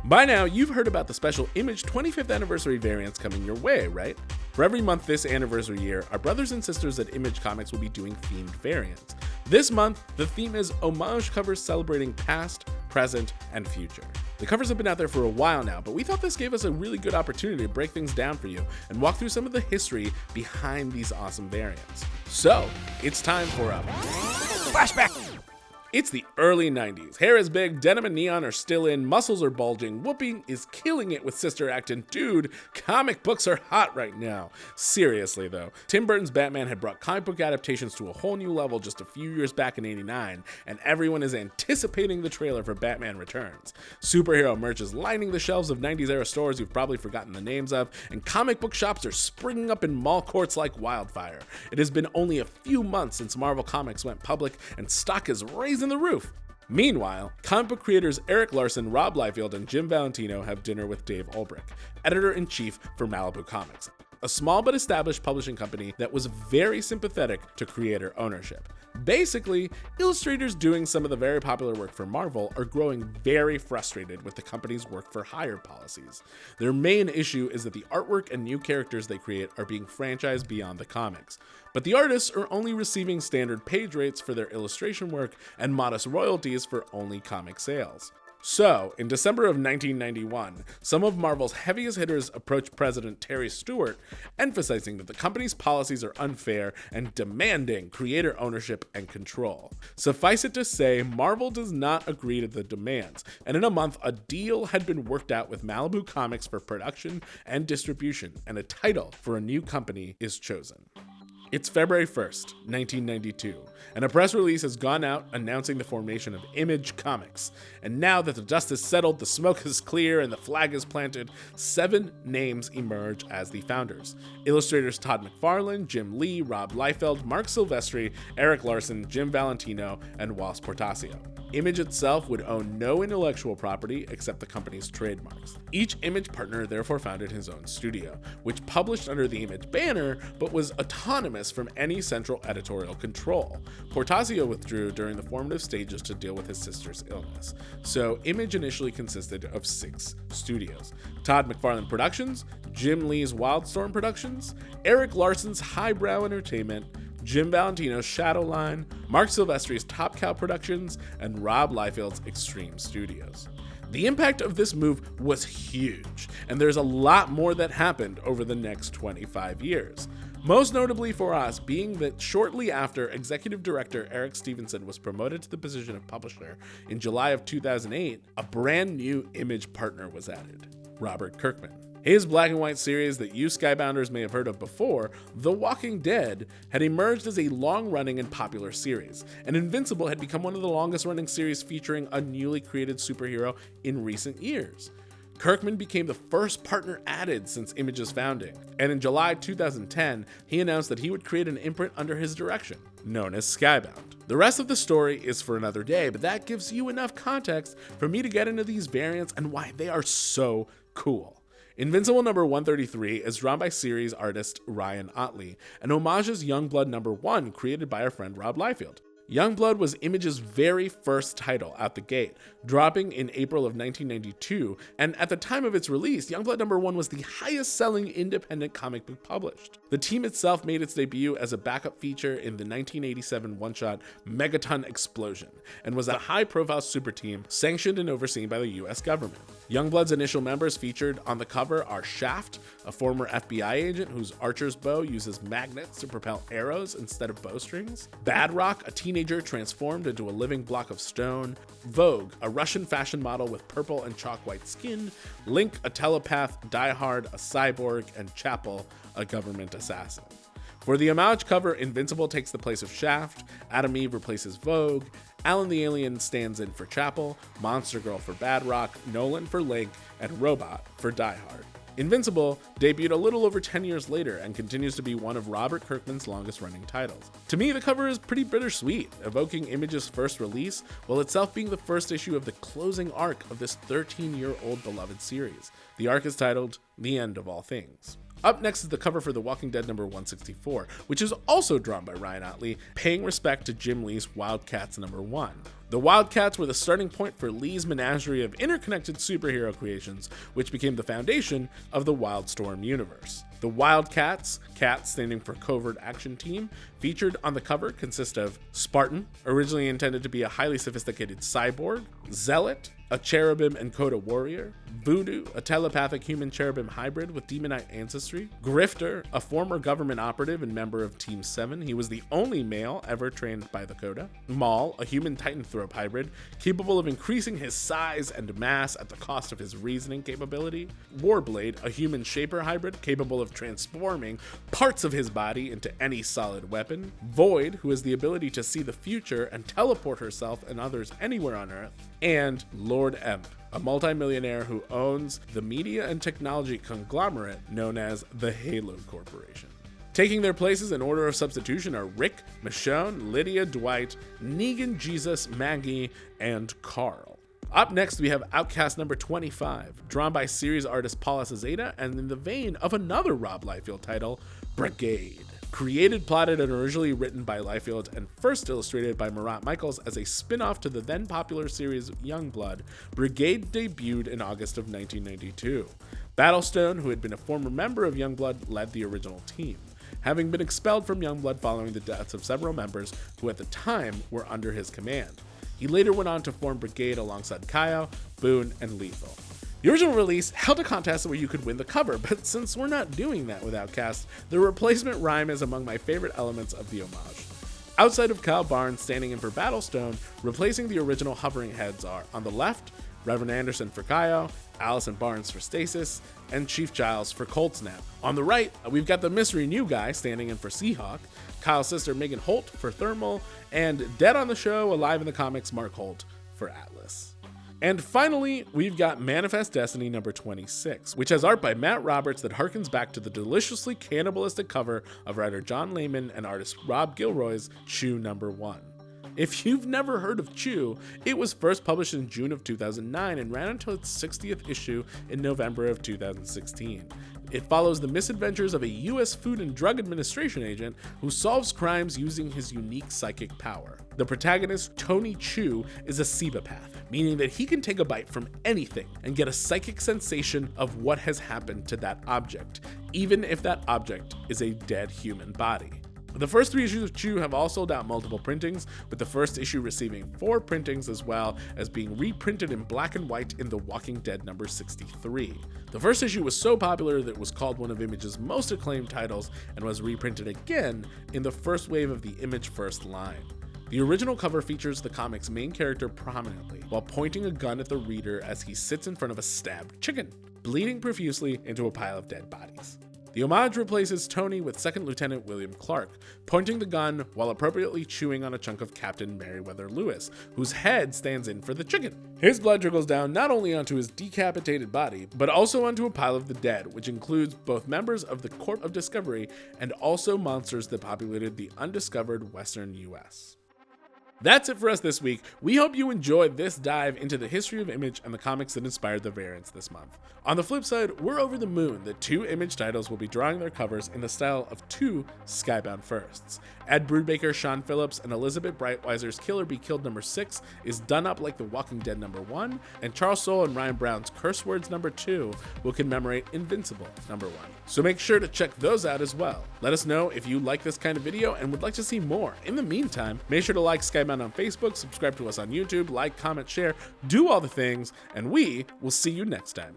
By now, you've heard about the special Image 25th anniversary variants coming your way, right? For every month this anniversary year, our brothers and sisters at Image Comics will be doing themed variants. This month, the theme is homage covers celebrating past, present, and future. The covers have been out there for a while now, but we thought this gave us a really good opportunity to break things down for you and walk through some of the history behind these awesome variants. So, it's time for a flashback! It's the early 90s. Hair is big, denim and neon are still in, muscles are bulging, Whoopi is killing it with Sister Act, and dude, comic books are hot right now. Seriously though, Tim Burton's Batman had brought comic book adaptations to a whole new level just a few years back in '89, and everyone is anticipating the trailer for Batman Returns. Superhero merch is lining the shelves of 90s era stores you've probably forgotten the names of, and comic book shops are springing up in mall courts like wildfire. It has been only a few months since Marvel Comics went public, and stock is raising the roof. Meanwhile, comic book creators Erik Larsen, Rob Liefeld, and Jim Valentino have dinner with Dave Ulbrich, editor-in-chief for Malibu Comics, a small but established publishing company that was very sympathetic to creator ownership. Basically, illustrators doing some of the very popular work for Marvel are growing very frustrated with the company's work-for-hire policies. Their main issue is that the artwork and new characters they create are being franchised beyond the comics, but the artists are only receiving standard page rates for their illustration work and modest royalties for only comic sales. So, in December of 1991, some of Marvel's heaviest hitters approached President Terry Stewart, emphasizing that the company's policies are unfair and demanding creator ownership and control. Suffice it to say, Marvel does not agree to the demands, and in a month, a deal had been worked out with Malibu Comics for production and distribution, and a title for a new company is chosen. It's February 1st, 1992, and a press release has gone out announcing the formation of Image Comics. And now that the dust has settled, the smoke is clear, and the flag is planted, 7 names emerge as the founders. Illustrators Todd McFarlane, Jim Lee, Rob Liefeld, Mark Silvestri, Erik Larsen, Jim Valentino, and Wals Portacio. Image itself would own no intellectual property except the company's trademarks. Each Image partner therefore founded his own studio, which published under the Image banner but was autonomous from any central editorial control. Portacio withdrew during the formative stages to deal with his sister's illness, so Image initially consisted of 6 studios: Todd McFarlane Productions, Jim Lee's Wildstorm Productions, Erik Larsen's Highbrow Entertainment, Jim Valentino's Shadowline, Mark Silvestri's Top Cow Productions, and Rob Liefeld's Extreme Studios. The impact of this move was huge, and there's a lot more that happened over the next 25 years. Most notably for us being that shortly after executive director Eric Stevenson was promoted to the position of publisher in July of 2008, a brand new Image partner was added: Robert Kirkman. His black and white series that you Skybounders may have heard of before, The Walking Dead, had emerged as a long-running and popular series, and Invincible had become one of the longest-running series featuring a newly created superhero in recent years. Kirkman became the first partner added since Image's founding, and in July 2010, he announced that he would create an imprint under his direction, known as Skybound. The rest of the story is for another day, but that gives you enough context for me to get into these variants and why they are so cool. Invincible Number 133 is drawn by series artist Ryan Ottley and homages Youngblood Number 1 created by our friend Rob Liefeld. Youngblood was Image's very first title out the gate, dropping in April of 1992, and at the time of its release, Youngblood Number 1 was the highest-selling independent comic book published. The team itself made its debut as a backup feature in the 1987 one-shot Megaton Explosion, and was a high-profile super team sanctioned and overseen by the US government. Youngblood's initial members featured on the cover are Shaft, a former FBI agent whose archer's bow uses magnets to propel arrows instead of bowstrings; Badrock, a teenager transformed into a living block of stone; Vogue, a Russian fashion model with purple and chalk white skin; Link, a telepath; Die Hard, a cyborg; and Chapel, a government assassin. For the homage cover, Invincible takes the place of Shaft, Adam Eve replaces Vogue, Alan the Alien stands in for Chapel, Monster Girl for Badrock, Nolan for Link, and Robot for Die Hard. Invincible debuted a little over 10 years later and continues to be one of Robert Kirkman's longest-running titles. To me, the cover is pretty bittersweet, evoking Image's first release, while itself being the first issue of the closing arc of this 13-year-old beloved series. The arc is titled The End of All Things. Up next is the cover for The Walking Dead number 164, which is also drawn by Ryan Ottley, paying respect to Jim Lee's Wildcats number 1. The Wildcats were the starting point for Lee's menagerie of interconnected superhero creations, which became the foundation of the Wildstorm universe. The Wildcats, CAT standing for Covert Action Team, featured on the cover consist of Spartan, originally intended to be a highly sophisticated cyborg, Zealot, a cherubim and Coda warrior, Voodoo, a telepathic human cherubim hybrid with demonite ancestry, Grifter, a former government operative and member of Team 7. He was the only male ever trained by the Coda. Maul, a human titanthrope hybrid, capable of increasing his size and mass at the cost of his reasoning capability. Warblade, a human shaper hybrid, capable of transforming parts of his body into any solid weapon. Void, who has the ability to see the future and teleport herself and others anywhere on Earth. And Lord Emp, a multimillionaire who owns the media and technology conglomerate known as the Halo Corporation. Taking their places in order of substitution are Rick, Michonne, Lydia, Dwight, Negan, Jesus, Maggie, and Carl. Up next, we have Outcast number 25, drawn by series artist Paul Azaceta, and in the vein of another Rob Liefeld title, Brigade. Created, plotted, and originally written by Liefeld and first illustrated by Murat Michaels as a spin-off to the then popular series Youngblood, Brigade debuted in August of 1992. Battlestone, who had been a former member of Youngblood, led the original team, having been expelled from Youngblood following the deaths of several members who at the time were under his command. He later went on to form Brigade alongside Kaio, Boone, and Lethal. The original release held a contest where you could win the cover, but since we're not doing that with Outcast, the replacement rhyme is among my favorite elements of the homage. Outside of Kyle Barnes standing in for Battlestone, replacing the original hovering heads are, on the left, Reverend Anderson for Kaio, Allison Barnes for Stasis, and Chief Giles for Cold Snap. On the right, we've got the mystery new guy standing in for Seahawk, Kyle's sister Megan Holt for Thermal, and dead on the show, alive in the comics, Mark Holt for Atlas. And finally, we've got Manifest Destiny number 26, which has art by Matt Roberts that harkens back to the deliciously cannibalistic cover of writer John Layman and artist Rob Gilroy's Chew number 1. If you've never heard of Chew, it was first published in June of 2009 and ran until its 60th issue in November of 2016. It follows the misadventures of a U.S. Food and Drug Administration agent who solves crimes using his unique psychic power. The protagonist, Tony Chew, is a Cebapath, meaning that he can take a bite from anything and get a psychic sensation of what has happened to that object, even if that object is a dead human body. The first 3 issues of Chew have all sold out multiple printings, with the first issue receiving 4 printings as well as being reprinted in black and white in The Walking Dead number 63. The first issue was so popular that it was called one of Image's most acclaimed titles and was reprinted again in the first wave of the Image First line. The original cover features the comic's main character prominently, while pointing a gun at the reader as he sits in front of a stabbed chicken, bleeding profusely into a pile of dead bodies. The homage replaces Tony with Second Lieutenant William Clark, pointing the gun while appropriately chewing on a chunk of Captain Meriwether Lewis, whose head stands in for the chicken. His blood trickles down not only onto his decapitated body, but also onto a pile of the dead, which includes both members of the Corps of Discovery and also monsters that populated the undiscovered western US. That's it for us this week. We hope you enjoyed this dive into the history of Image and the comics that inspired the variants this month. On the flip side, we're over the moon that 2 Image titles will be drawing their covers in the style of 2 Skybound firsts. Ed Brubaker, Sean Phillips, and Elizabeth Breitweiser's Killer Be Killed number 6 is done up like The Walking Dead number 1, and Charles Soule and Ryan Brown's Curse Words number 2 will commemorate Invincible number 1. So make sure to check those out as well. Let us know if you like this kind of video and would like to see more. In the meantime, make sure to like Skybound on Facebook, subscribe to us on YouTube, like, comment, share, do all the things, and we will see you next time.